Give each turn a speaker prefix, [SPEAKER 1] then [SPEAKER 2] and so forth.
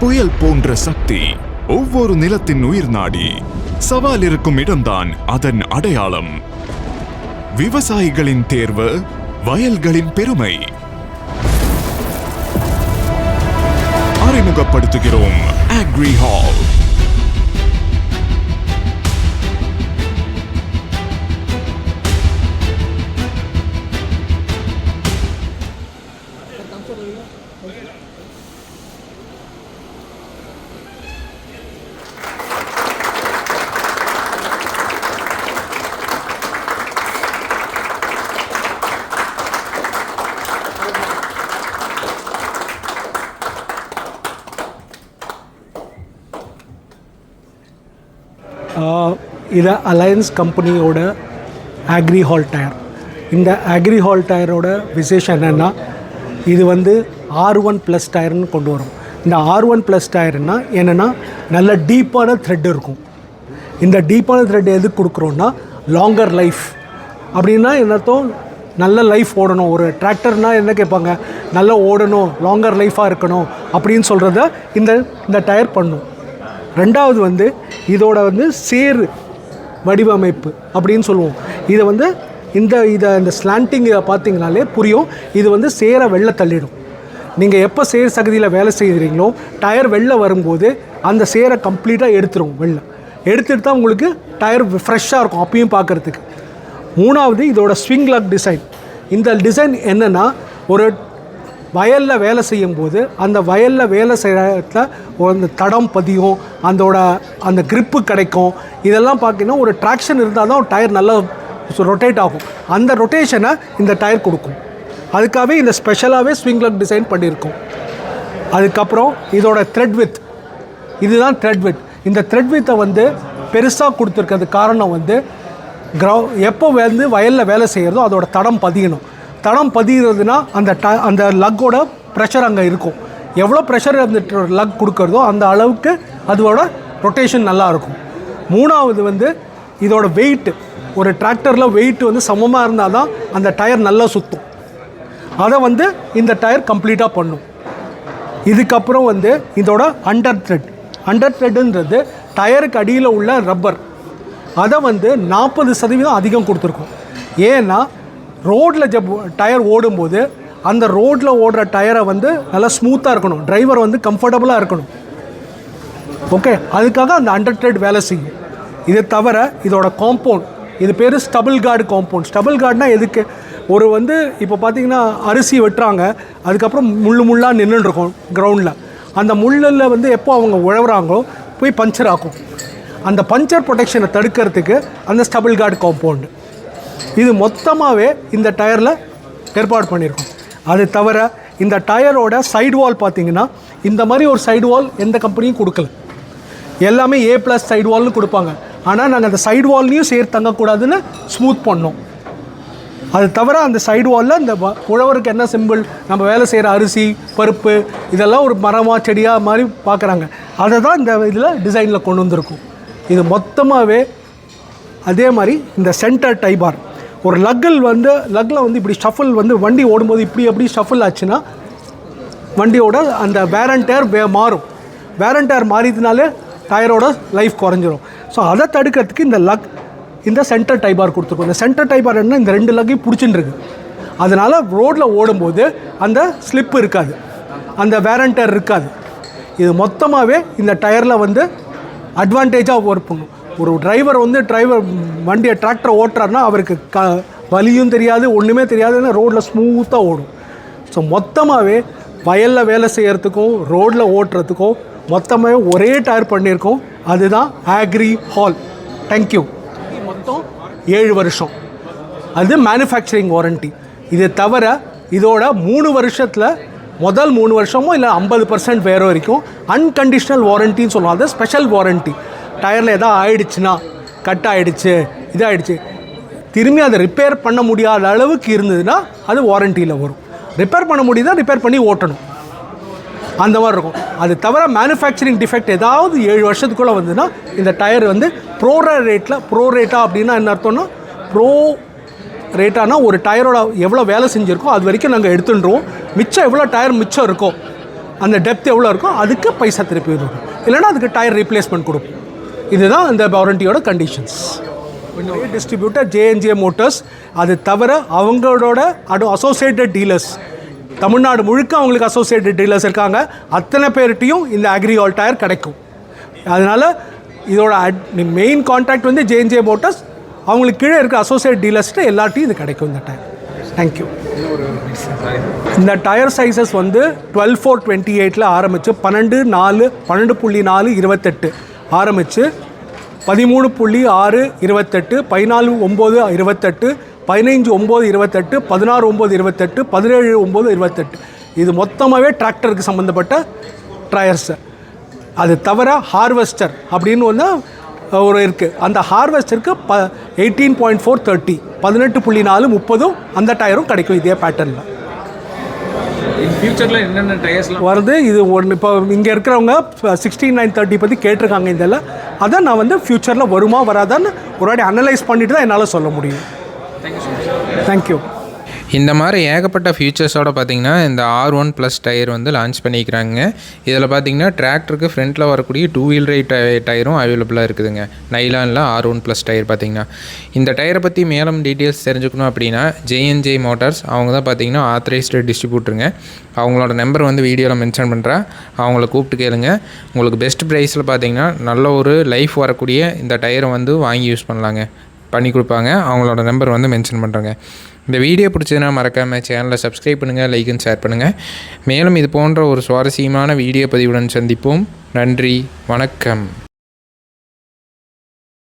[SPEAKER 1] புயல் போன்ற சக்தி, ஒவ்வொரு நிலத்தின் உயிர் நாடி. சவால் இருக்கும் இடம்தான் அதன் அடையாளம். விவசாயிகளின் தேர்வு, வயல்களின் பெருமை. அறிமுகப்படுத்துகிறோம் அக்ரி ஹால்.
[SPEAKER 2] இது அலையன்ஸ் கம்பெனியோட அக்ரி ஹால் டயர். இந்த அக்ரி ஹால் டயரோட விசேஷம் என்னென்னா, இது வந்து R1+ டயர்னு கொண்டு வரும். இந்த R1+ டயர்னா என்னென்னா, நல்ல டீப்பான த்ரெட் இருக்கும். இந்த டீப்பான த்ரெட் எதுக்கு கொடுக்குறோன்னா, லாங்கர் லைஃப். அப்படின்னா என்னத்தோம், நல்ல லைஃப் ஓடணும். ஒரு டிராக்டர்னால் என்ன கேட்பாங்க, நல்லா ஓடணும், லாங்கர் லைஃபாக இருக்கணும் அப்படின்னு சொல்கிறத இந்த டயர் பண்ணும். ரெண்டாவது வந்து இதோட வந்து சேர் வடிவமைப்பு அப்படின்னு சொல்லுவோம். இதை வந்து இந்த ஸ்லாண்டிங் பார்த்தீங்கனாலே புரியும். இது வந்து சேரை வெளில தள்ளிடும். நீங்கள் எப்போ சேர் சகதியில் வேலை செய்கிறீங்களோ, டயர் வெளில வரும்போது அந்த சேரை கம்ப்ளீட்டாக எடுத்துரும். எடுத்துகிட்டு தான் உங்களுக்கு டயர் ஃப்ரெஷ்ஷாக இருக்கும் அப்பயும் பார்க்குறதுக்கு. மூணாவது இதோட ஸ்விங் லக் டிசைன். இந்த டிசைன் என்னென்னா, ஒரு வயலில் வேலை செய்யும்போது அந்த வயலில் வேலை செய்கிறத அந்த தடம் பதியும், அந்த க்ரிப்பு கிடைக்கும். இதெல்லாம் பார்த்தீங்கன்னா ஒரு ட்ராக்ஷன் இருந்தால் தான் டயர் நல்லா ரொட்டேட் ஆகும். அந்த ரொட்டேஷனை இந்த டயர் கொடுக்கும். அதுக்காகவே இந்த ஸ்பெஷலாகவே ஸ்விங் லக் டிசைன் பண்ணியிருக்கோம். அதுக்கப்புறம் இதோட த்ரெட் வித், இதுதான் த்ரெட் வித். இந்த த்ரெட் வித்தை வந்து பெருசாக கொடுத்துருக்கிறது காரணம் வந்து எப்போ வந்து வயலில் வேலை செய்கிறதோ அதோட தடம் பதியணும். தடம் பதிகிறதுனா அந்த லக்கோட ப்ரெஷர் அங்கே இருக்கும். எவ்வளோ ப்ரெஷர் அந்த லக் கொடுக்குறதோ அந்த அளவுக்கு அதோட ரொட்டேஷன் நல்லாயிருக்கும். மூணாவது வந்து இதோட வெயிட்டு, ஒரு டிராக்டரில் வெயிட் வந்து சமமாக இருந்தால் தான் அந்த டயர் நல்லா சுற்றும். அதை வந்து இந்த டயர் கம்ப்ளீட்டாக பண்ணும். இதுக்கப்புறம் வந்து இதோட அண்டர் த்ரெட்டுன்றது டயருக்கு அடியில் உள்ள ரப்பர். அதை வந்து 40% அதிகம் கொடுத்துருக்கோம். ஏன்னா ரோட்டில் டயர் ஓடும்போது அந்த ரோட்டில் ஓடுற டயரை வந்து நல்லா ஸ்மூத்தாக இருக்கணும், டிரைவர் வந்து கம்ஃபர்டபுளாக இருக்கணும். ஓகே, அதுக்காக அந்த அண்டர் த்ரெட் வேலை செய்யும். இது தவிர இதோட காம்பவுண்ட், இது பேர் ஸ்டபிள் கார்டு காம்பவுண்ட். ஸ்டபிள் கார்டுனால் எதுக்கு, ஒரு வந்து இப்போ பார்த்திங்கன்னா அரிசி வெட்டுறாங்க, அதுக்கப்புறம் முள்ளாக நின்றுருக்கும் கிரவுண்டில். அந்த முள்ளில் வந்து எப்போ அவங்க உழவுறாங்களோ போய் பஞ்சர் ஆகும். அந்த பஞ்சர் ப்ரொடெக்ஷனை தடுக்கிறதுக்கு அந்த ஸ்டபிள் கார்டு காம்பவுண்டு இது மொத்தமாகவே இந்த டயரில் ஏற்பாடு பண்ணியிருக்கோம். அது தவிர இந்த டயரோட சைடு வால் பார்த்திங்கன்னா, இந்த மாதிரி ஒரு சைடு வால் எந்த கம்பெனியும் கொடுக்கல. எல்லாமே A+ சைடு வால்னு கொடுப்பாங்க. ஆனால் நாங்கள் அந்த சைடு வால்லையும் சேர்த்து தங்கக்கூடாதுன்னு ஸ்மூத் பண்ணோம். அது தவிர அந்த சைடு வாலில் இந்த உழவருக்கு என்ன சிம்பிள், நம்ம வேலை செய்கிற அரிசி பருப்பு இதெல்லாம் ஒரு மரமாக செடியாக மாதிரி பார்க்குறாங்க. அதை தான் இந்த இதில் டிசைனில் கொண்டு வந்திருக்கும். இது மொத்தமாகவே அதே மாதிரி இந்த சென்டர் டைபார், ஒரு லக்கில் வந்து இப்படி ஷஃபிள் வந்து வண்டி ஓடும்போது இப்படி ஷஃபிள் ஆச்சுன்னா வண்டியோட அந்த வேர் அண்ட் டயர் மாறும். வேர் அண்ட் டயர் மாறிதுனாலே டயரோட லைஃப் குறைஞ்சிரும். ஸோ அதை தடுக்கிறதுக்கு இந்த சென்டர் டைபார் கொடுத்துருக்கோம். இந்த சென்டர் டைபார் என்ன, இந்த 2 லக்கையும் பிடிச்சின்னு அதனால் ரோட்டில் ஓடும்போது அந்த ஸ்லிப் இருக்காது, அந்த வேர் அண்ட் டயர் இருக்காது. இது மொத்தமாகவே இந்த டயரில் வந்து அட்வான்டேஜாக ஒர்க் பண்ணும். ஒரு டிரைவர் வந்து வண்டியை டிராக்டரை ஓட்டுறாருன்னா அவருக்கு வலியும் தெரியாது, ஒன்றுமே தெரியாதுன்னா ரோட்டில் ஸ்மூத்தாக ஓடும். ஸோ மொத்தமாகவே வயலில் வேலை செய்கிறதுக்கும் ரோட்டில் ஓட்டுறதுக்கும் மொத்தமாகவே ஒரே டயர் பண்ணியிருக்கோம். அதுதான் அக்ரி ஹால். தேங்க்யூ. மொத்தம் 7 வருஷம், அது மேனுஃபேக்சரிங் வாரண்ட்டி. இது தவிர இதோட 3 வருஷத்தில் முதல் 3 வருஷமும் இல்லை 50% வேறு வரைக்கும் அன்கண்டிஷ்னல் வாரண்ட்டின்னு சொல்லுவோம். அது ஸ்பெஷல் வாரண்ட்டி. டயரில் எதாவது ஆயிடுச்சுன்னா, கட் ஆகிடுச்சு, இதாகிடுச்சு, திரும்பி அதை ரிப்பேர் பண்ண முடியாத அளவுக்கு இருந்ததுன்னா அது வாரண்ட்டியில் வரும். ரிப்பேர் பண்ண முடியுதா ரிப்பேர் பண்ணி ஓட்டணும், அந்த மாதிரி இருக்கும். அது தவிர மேனுஃபேக்சரிங் டிஃபெக்ட் ஏதாவது 7 வருஷத்துக்குள்ளே வந்ததுன்னா இந்த டயர் வந்து ப்ரோ ரேட்டா அப்படின்னா என்ன அர்த்தம்னா, ப்ரோ ரேட்டானா ஒரு டயரோட எவ்வளோ வேலை செஞ்சுருக்கோ அது வரைக்கும் நாங்கள் எடுத்துட்டுருவோம். மிச்சம் எவ்வளோ டயர் மிச்சம் இருக்கோ அந்த டெப்த் எவ்வளோ இருக்கோ அதுக்கு பைசா திருப்பி வரும், இல்லைன்னா அதுக்கு டயர் ரீப்ளேஸ்மெண்ட் கொடுப்போம். இதுதான் இந்த வாரண்டியோட கண்டிஷன்ஸ். டிஸ்ட்ரிபியூட்டர் ஜேஎன்ஜே மோட்டார்ஸ், அது தவிர அவங்களோட அசோசியேட்டட் டீலர்ஸ் தமிழ்நாடு முழுக்க அவங்களுக்கு அசோசியேட்டட் டீலர்ஸ் இருக்காங்க. அத்தனை பேர்கிட்டையும் இந்த அக்ரிஹால் டயர் கிடைக்கும். அதனால் இதோட மெயின் கான்ட்ராக்ட் வந்து ஜேஎன்ஜே மோட்டார்ஸ், அவங்களுக்கு கீழே இருக்க அசோசியேட் டீலர்ஸ்ட்டு எல்லாத்தையும் இது கிடைக்கும் இந்த டயர். தேங்க்யூ. இந்த டயர் சைஸஸ் வந்து 12/4/28 ஆரம்பித்து 12/4/28 ஆரம்பித்து 13/6/28, 14/9/28, 15/9/28, 16/9/28, 17/9/28. இது மொத்தமாகவே டிராக்டருக்கு சம்மந்தப்பட்ட டயர்ஸு. அது தவிர ஹார்வெஸ்டர் அப்படின்னு ஒன்று ஒரு இருக்குது. அந்த ஹார்வெஸ்டருக்கு 18.4/30, 18.4/30 அந்த டயரும் கிடைக்கும் இதே பேட்டர்னில்.
[SPEAKER 3] ஃபியூச்சரில் என்னென்ன டயர்ஸ்லாம்
[SPEAKER 2] வருது இது ஒன்று. இப்போ இங்கே இருக்கிறவங்க 16/9/30 பற்றி கேட்டிருக்காங்க. இதில் அதை நான் வந்து ஃப்யூச்சரில் வருமா வராதான்னு ஒரு வாட்டி அனலைஸ் பண்ணிவிட்டு தான் என்னால் சொல்ல முடியும். தேங்க்யூ.
[SPEAKER 4] இந்த மாதிரி ஏகப்பட்ட ஃபியூச்சர்ஸோடு பார்த்திங்கன்னா இந்த R1+ டயர் வந்து லான்ச் பண்ணிக்கிறாங்க. இதில் பார்த்திங்கன்னா டிராக்டருக்கு ஃப்ரண்ட்டில் வரக்கூடிய 2 வீல் ரைட் டயரும் அவைலபிளாக இருக்குதுங்க. நைலானில் R1+ டயர் பார்த்திங்கன்னா. இந்த டயரை பற்றி மேலும் டீட்டெயில்ஸ் தெரிஞ்சுக்கணும் அப்படின்னா ஜேஎன்ஜே மோட்டார்ஸ் அவங்க தான் பார்த்திங்கன்னா ஆத்தரைஸ்டு டிஸ்ட்ரிபியூட்டருங்க. அவங்களோட நம்பர் வந்து வீடியோவில் மென்ஷன் பண்ணுறேன், அவங்கள கூப்பிட்டு கேளுங்க. உங்களுக்கு பெஸ்ட் ப்ரைஸில் பார்த்திங்கன்னா நல்ல ஒரு லைஃப் வரக்கூடிய இந்த டயரை வந்து வாங்கி யூஸ் பண்ணி கொடுப்பாங்க. அவங்களோட நம்பர் வந்து மென்ஷன் பண்ணுறேங்க. இந்த வீடியோ பிடிச்சதுன்னா மறக்காமல் சேனலை சப்ஸ்கிரைப் பண்ணுங்கள், லைக் அண்ட் ஷேர் பண்ணுங்கள். மேலும் இது போன்ற ஒரு சுவாரஸ்யமான வீடியோ பதிவுடன் சந்திப்போம். நன்றி, வணக்கம்.